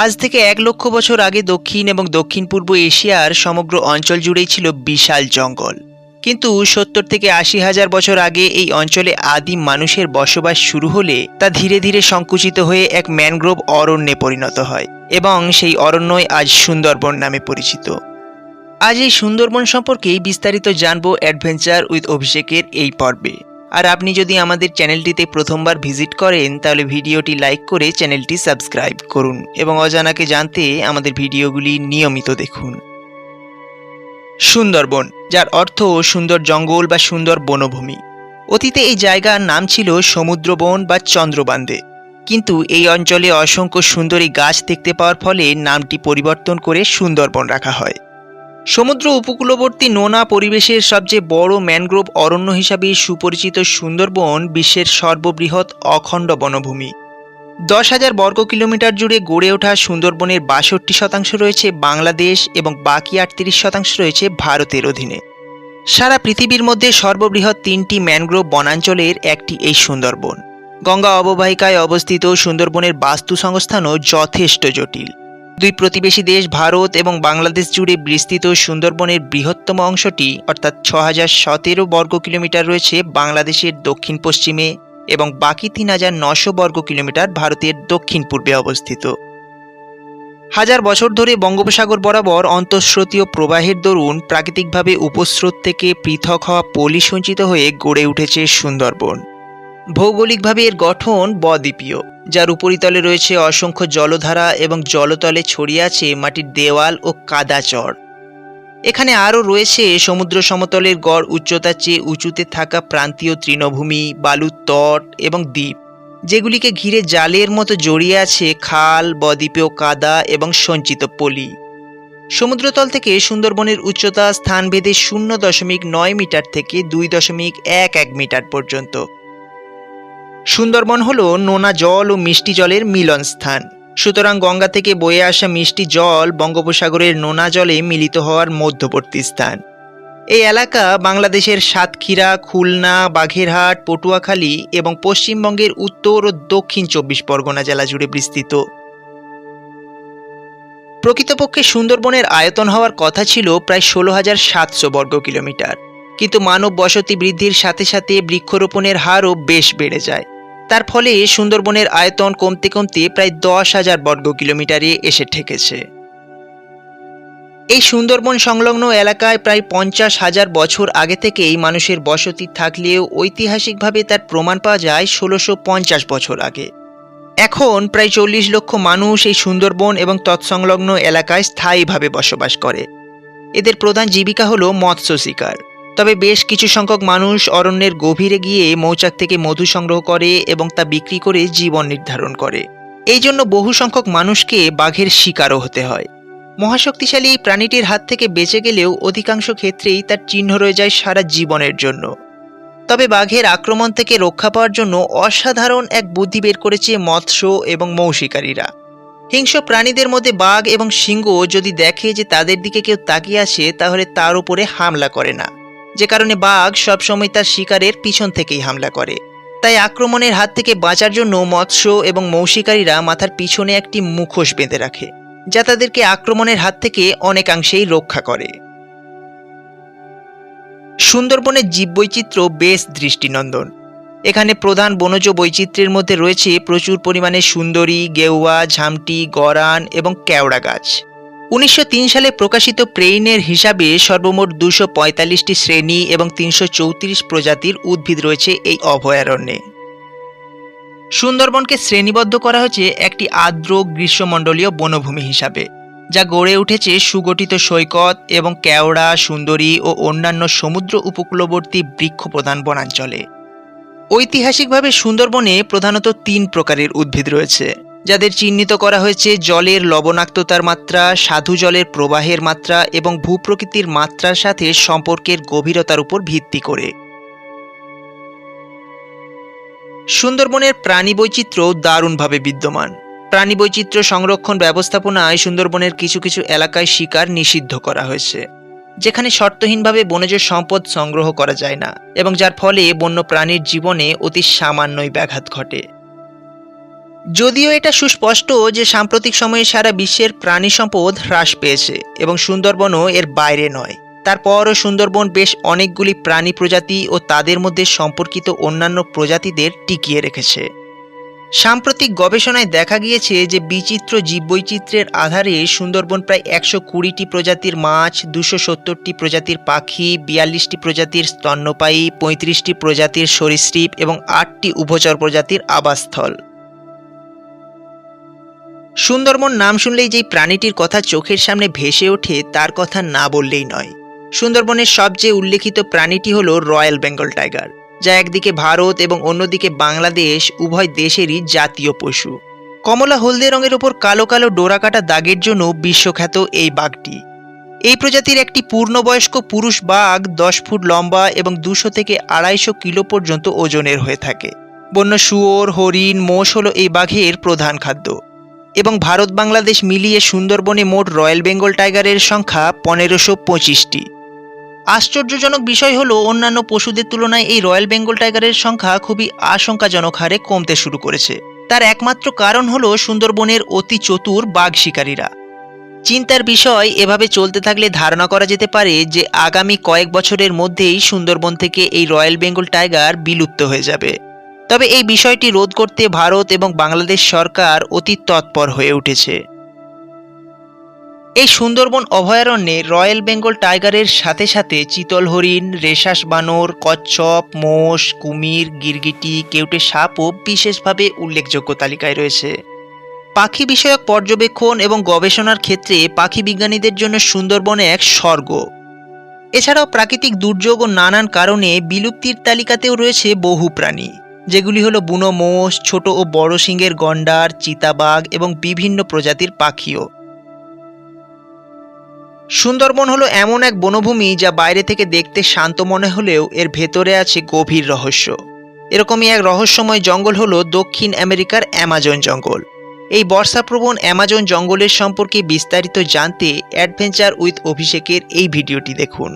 আজ থেকে ১,০০,০০০ বছর আগে দক্ষিণ এবং দক্ষিণ পূর্ব এশিয়ার সমগ্র অঞ্চল জুড়েই ছিল বিশাল জঙ্গল। কিন্তু ৭০ থেকে ৮০,০০০ বছর আগে এই অঞ্চলে আদিম মানুষের বসবাস শুরু হলে তা ধীরে ধীরে সংকুচিত হয়ে এক ম্যানগ্রোভ অরণ্যে পরিণত হয় এবং সেই অরণ্যই আজ সুন্দরবন নামে পরিচিত। আজ এই সুন্দরবন সম্পর্কেই বিস্তারিত জানবো অ্যাডভেঞ্চার উইথ অভিষেকের এই পর্বে। আর আপনি যদি আমাদের চ্যানেলটিতে প্রথমবার ভিজিট করেন তাহলে ভিডিওটি লাইক করে চ্যানেলটি সাবস্ক্রাইব করুন এবং অজানাকে জানতে আমাদের ভিডিওগুলি নিয়মিত দেখুন। সুন্দরবন, যার অর্থ সুন্দর জঙ্গল বা সুন্দর বনভূমি। অতীতে এই জায়গার নাম ছিল সমুদ্রবন বা চন্দ্রবান্দে, কিন্তু এই অঞ্চলে অসংখ্য সুন্দরী গাছ দেখতে পাওয়ার ফলে নামটি পরিবর্তন করে সুন্দরবন রাখা হয়। সমুদ্র উপকূলবর্তী নোনা পরিবেশের সবচেয়ে বড় ম্যানগ্রোভ অরণ্য হিসাবে সুপরিচিত সুন্দরবন বিশ্বের সর্ববৃহৎ অখণ্ড বনভূমি। ১০,০০০ বর্গ কিলোমিটার জুড়ে গড়ে ওঠা সুন্দরবনের ৬২% রয়েছে বাংলাদেশ এবং বাকি ৩৮% রয়েছে ভারতের অধীনে। সারা পৃথিবীর মধ্যে সর্ববৃহৎ ৩টি ম্যানগ্রোভ বনাঞ্চলের একটি এই সুন্দরবন। গঙ্গা অববাহিকায় অবস্থিত সুন্দরবনের বাস্তু সংস্থানও যথেষ্ট জটিল। দুই প্রতিবেশী দেশ ভারত এবং বাংলাদেশ জুড়ে বিস্তৃত সুন্দরবনের বৃহত্তম অংশটি অর্থাৎ ৬,০১৭ বর্গ কিলোমিটার রয়েছে বাংলাদেশের দক্ষিণ পশ্চিমে এবং বাকি ৩,৯০০ বর্গ কিলোমিটার ভারতের দক্ষিণ পূর্বে অবস্থিত। হাজার বছর ধরে বঙ্গোপসাগর বরাবর অন্তঃস্রোতীয় প্রবাহের দরুন প্রাকৃতিকভাবে উপস্রোত থেকে পৃথক হওয়া পলি সঞ্চিত হয়ে গড়ে উঠেছে সুন্দরবন। ভৌগোলিকভাবে এর গঠন বদ্বীপীয়, যার উপরিতলে রয়েছে অসংখ্য জলধারা এবং জলতলে ছড়িয়ে আছে মাটির দেওয়াল ও কাদা চর। এখানে আরও রয়েছে সমুদ্র সমতলের গড় উচ্চতার চেয়ে উঁচুতে থাকা প্রান্তীয় তৃণভূমি, বালুর তট এবং দ্বীপ, যেগুলিকে ঘিরে জালের মতো জড়িয়ে আছে খাল, বদ্বীপীয় কাদা এবং সঞ্চিত পলি। সমুদ্রতল থেকে সুন্দরবনের উচ্চতা স্থানভেদে ০.৯ মিটার থেকে ২.১১ মিটার পর্যন্ত। সুন্দরবন হল নোনা জল ও মিষ্টি জলের মিলন স্থান। সুতরাং গঙ্গা থেকে বয়ে আসা মিষ্টি জল বঙ্গোপসাগরের নোনা জলে মিলিত হওয়ার মধ্যবর্তী স্থান। এই এলাকা বাংলাদেশের সাতক্ষীরা, খুলনা, বাগেরহাট, পটুয়াখালী এবং পশ্চিমবঙ্গের উত্তর ও দক্ষিণ ২৪ পরগনা জেলা জুড়ে বিস্তৃত। প্রকৃতপক্ষে সুন্দরবনের আয়তন হওয়ার কথা ছিল প্রায় ১৬,৭০০ বর্গ কিলোমিটার, কিন্তু মানব বসতি বৃদ্ধির সাথে সাথে বৃক্ষরোপণের হারও বেশ বেড়ে যায়। তার ফলে সুন্দরবনের আয়তন কমতে কমতে প্রায় ১০,০০০ বর্গ কিলোমিটারে এসে ঠেকেছে। এই সুন্দরবন সংলগ্ন এলাকায় প্রায় ৫০,০০০ বছর আগে থেকেই মানুষের বসতি থাকলেও ঐতিহাসিকভাবে তার প্রমাণ পাওয়া যায় ১৬৫০ বছর আগে। এখন প্রায় ৪০ লক্ষ মানুষ এই সুন্দরবন এবং তৎসংলগ্ন এলাকায় স্থায়ীভাবে বসবাস করে। এদের প্রধান জীবিকা হল মৎস্য শিকার। তবে বেশ কিছু সংখ্যক মানুষ অরণ্যের গভীরে গিয়ে মৌচাক থেকে মধু সংগ্রহ করে এবং তা বিক্রি করে জীবন নির্ধারণ করে। এই জন্য বহু সংখ্যক মানুষকে বাঘের শিকারও হতে হয়। মহাশক্তিশালী এই প্রাণীটির হাত থেকে বেঁচে গেলেও অধিকাংশ ক্ষেত্রেই তার চিহ্ন রয়ে যায় সারা জীবনের জন্য। তবে বাঘের আক্রমণ থেকে রক্ষা পাওয়ার জন্য অসাধারণ এক বুদ্ধি বের করেছে মৎস্য এবং মৌ শিকারীরা। হিংস্র প্রাণীদের মধ্যে বাঘ এবং সিংহ যদি দেখে যে তাদের দিকে কেউ তাকিয়ে আসে তাহলে তার উপরে হামলা করে না, যে কারণে বাঘ সবসময় তার শিকারের পিছন থেকেই হামলা করে। তাই আক্রমণের হাত থেকে বাঁচার জন্য মৎস্য এবং মৌ শিকারীরা মাথার পিছনে একটি মুখোশ বেঁধে রাখে, যা তাদেরকে আক্রমণের হাত থেকে অনেকাংশেই রক্ষা করে। সুন্দরবনের জীববৈচিত্র্য বেশ দৃষ্টিনন্দন। এখানে প্রধান বনজ বৈচিত্র্যের মধ্যে রয়েছে প্রচুর পরিমাণে সুন্দরী, গেওয়া, ঝামটি, গরান এবং কেওড়া গাছ। ১৯০৩ সালে প্রকাশিত প্রেইনের হিসাবে সর্বমোট ২৪৫টি শ্রেণী এবং ৩৩৪ প্রজাতির উদ্ভিদ রয়েছে এই অভয়ারণ্যে। সুন্দরবনকে শ্রেণীবদ্ধ করা হয়েছে একটি আর্দ্র গ্রীষ্মমণ্ডলীয় বনভূমি হিসাবে, যা গড়ে উঠেছে সুগঠিত সৈকত এবং কেওড়া, সুন্দরী ও অন্যান্য সমুদ্র উপকূলবর্তী বৃক্ষপ্রধান বনাঞ্চলে। ঐতিহাসিকভাবে সুন্দরবনে প্রধানত ৩ প্রকারের উদ্ভিদ রয়েছে, যাদের চিহ্নিত করা হয়েছে জলের লবণাক্ততার মাত্রা, সাধু জলের প্রবাহের মাত্রা এবং ভূপ্রকৃতির মাত্রার সাথে সম্পর্কের গভীরতার উপর ভিত্তি করে। সুন্দরবনের প্রাণী বৈচিত্র্য দারুণভাবে বিদ্যমান। প্রাণী বৈচিত্র্য সংরক্ষণ ব্যবস্থাপনায় সুন্দরবনের কিছু কিছু এলাকায় শিকার নিষিদ্ধ করা হয়েছে, যেখানে শর্তহীনভাবে বনজ সম্পদ সংগ্রহ করা যায় না এবং যার ফলে বন্য প্রাণীর জীবনে অতি সামান্যই ব্যাঘাত ঘটে। যদিও এটা সুস্পষ্ট যে সাম্প্রতিক সময়ে সারা বিশ্বের প্রাণী সম্পদ হ্রাস পেয়েছে এবং সুন্দরবনও এর বাইরে নয়, তারপরও সুন্দরবন বেশ অনেকগুলি প্রাণী প্রজাতি ও তাদের মধ্যে সম্পর্কিত অন্যান্য প্রজাতিদের টিকিয়ে রেখেছে। সাম্প্রতিক গবেষণায় দেখা গিয়েছে যে বিচিত্র জীববৈচিত্র্যের আধারে সুন্দরবন প্রায় 120টি প্রজাতির মাছ, 270টি প্রজাতির পাখি, 42টি প্রজাতির স্তন্যপায়ী, 35টি প্রজাতির সরীসৃপ এবং 8টি উভচর প্রজাতির আবাসস্থল। সুন্দরবন নাম শুনলেই যেই প্রাণীটির কথা চোখের সামনে ভেসে ওঠে তার কথা না বললেই নয়। সুন্দরবনের সবচেয়ে উল্লেখিত প্রাণীটি হল রয়্যাল বেঙ্গল টাইগার, যা একদিকে ভারত এবং অন্যদিকে বাংলাদেশ উভয় দেশেরই জাতীয় পশু। কমলা হলদে রঙের ওপর কালো কালো ডোরাকাটা দাগের জন্য বিশ্বখ্যাত এই বাঘটি। এই প্রজাতির একটি পূর্ণবয়স্ক পুরুষ বাঘ 10 ফুট লম্বা এবং 200 থেকে 250 কিলো পর্যন্ত ওজনের হয়ে থাকে। বন্য শুয়োর, হরিণ, মোষ হল এই বাঘের প্রধান খাদ্য এবং ভারত বাংলাদেশ মিলিয়ে সুন্দরবনে মোট রয়্যাল বেঙ্গল টাইগারের সংখ্যা 1525টি। আশ্চর্যজনক বিষয় হলো অন্যান্য পশুদের তুলনায় এই রয়্যাল বেঙ্গল টাইগারের সংখ্যা খুবই আশঙ্কাজনক হারে কমতে শুরু করেছে। তার একমাত্র কারণ হলো সুন্দরবনের অতি চতুর বাঘ শিকারীরা। চিন্তার বিষয়, এভাবে চলতে থাকলে ধারণা করা যেতে পারে যে আগামী কয়েক বছরের মধ্যেই সুন্দরবন থেকে এই রয়্যাল বেঙ্গল টাইগার বিলুপ্ত হয়ে যাবে। তবে এই বিষয়টি রোধ করতে ভারত এবং বাংলাদেশ সরকার অতি তৎপর হয়ে উঠেছে। এই সুন্দরবন অভয়ারণ্যে রয়্যাল বেঙ্গল টাইগারের সাথে সাথে চিতল হরিণ, রেশাস বানর, কচ্ছপ, মোষ, কুমির, গিরগিটি, কেউটে সাপও বিশেষভাবে উল্লেখযোগ্য তালিকায় রয়েছে। পাখি বিষয়ক পর্যবেক্ষণ এবং গবেষণার ক্ষেত্রে পাখি বিজ্ঞানীদের জন্য সুন্দরবন এক স্বর্গ। এছাড়াও প্রাকৃতিক দুর্যোগ ও নানান কারণে বিলুপ্তির তালিকাতেও রয়েছে বহু প্রাণী, যেগুলি হলো বুনো মোষ, ছোট ও বড় শিংয়ের গন্ডার, চিতাবাঘ এবং বিভিন্ন প্রজাতির পাখিও। সুন্দরবন হলো এমন এক বনভূমি যা বাইরে থেকে দেখতে শান্ত মনে হলেও এর ভেতরে আছে গভীর রহস্য। এরকমই এক রহস্যময় জঙ্গল হলো দক্ষিণ আমেরিকার অ্যামাজন জঙ্গল। এই বর্ষাপ্রবণ অ্যামাজন জঙ্গলের সম্পর্কে বিস্তারিত জানতে অ্যাডভেঞ্চার উইথ অভিষেকের এই ভিডিওটি দেখুন।